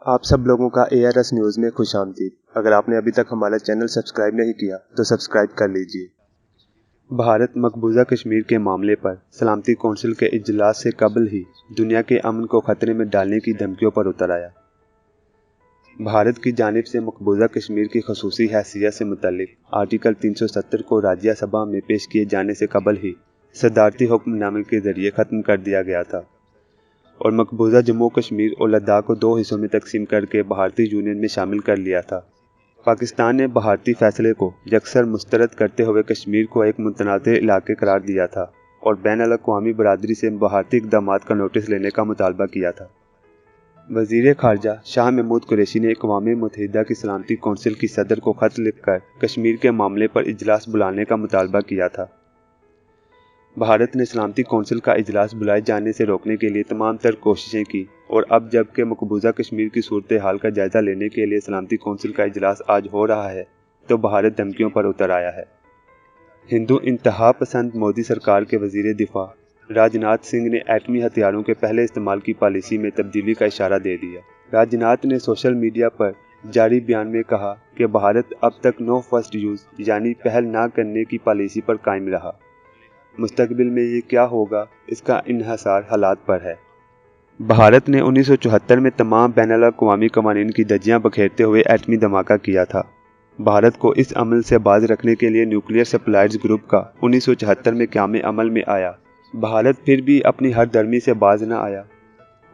आप सब लोगों का ARS न्यूज़ में खुश आमदीद। अगर आपने अभी तक हमारा चैनल सब्सक्राइब नहीं किया तो सब्सक्राइब कर लीजिए। भारत मकबूजा कश्मीर के मामले पर सलामती कौंसिल के इजलास से कबल ही दुनिया के अमन को खतरे में डालने की धमकियों पर उतर आया। भारत की जानिब से मकबूजा कश्मीर की खसूसी हैसियत से मुतल्लिक आर्टिकल 370 को राज्यसभा में पेश किए जाने से कबल ही सदारती हुक्मनामे के जरिए ख़त्म कर दिया गया था और मकबूजा जम्मू कश्मीर और लद्दाख को दो हिस्सों में तकसीम करके भारतीय यूनियन में शामिल कर लिया था। पाकिस्तान ने भारतीय फैसले को यकसर मुस्तरद करते हुए कश्मीर को एक मुतनाज़ इलाके करार दिया था और बैन-अल-अक़वामी बरादरी से भारतीय इक़दामात का नोटिस लेने का मुतालबा किया था। वज़ीर ख़ारजा शाह महमूद कुरैशी ने अक़वाम मुत्तहिदा की सलामती कौंसिल की सदर को ख़त लिखकर कश्मीर के मामले पर इजलास बुलाने का मुतालबा किया था। भारत ने सलामती कौंसिल का इजलास बुलाए जाने से रोकने के लिए तमाम तर कोशिशें की और अब जबकि मकबूजा कश्मीर की सूरत हाल का जायज़ा लेने के लिए सलामती कौंसिल का इजलास आज हो रहा है तो भारत धमकियों पर उतर आया है। हिंदू इंतहा पसंद मोदी सरकार के वज़ीर दिफा राजनाथ सिंह ने एटमी हथियारों के पहले इस्तेमाल की पॉलिसी में तब्दीली का इशारा दे दिया। राजनाथ ने सोशल मीडिया पर जारी बयान में कहा कि भारत अब तक नो फर्स्ट यूज़ यानी पहल ना करने की पॉलिसी पर कायम रहा। मुस्तकबिल में ये क्या होगा इसका इन्हसार हालात पर है। भारत ने 1974 में तमाम बैन-अल-अक़वामी कवानीन की धज्जियां बखेरते हुए एटमी धमाका किया था। भारत को इस अमल से बाज रखने के लिए न्यूक्लियर सप्लायर्स ग्रुप का 1974 में क़याम अमल में आया। भारत फिर भी अपनी हर दर्मी से बाज न आया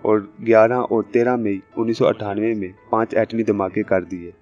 और 11 और 13 मई 1998 में 5 एटमी धमाके कर दिए।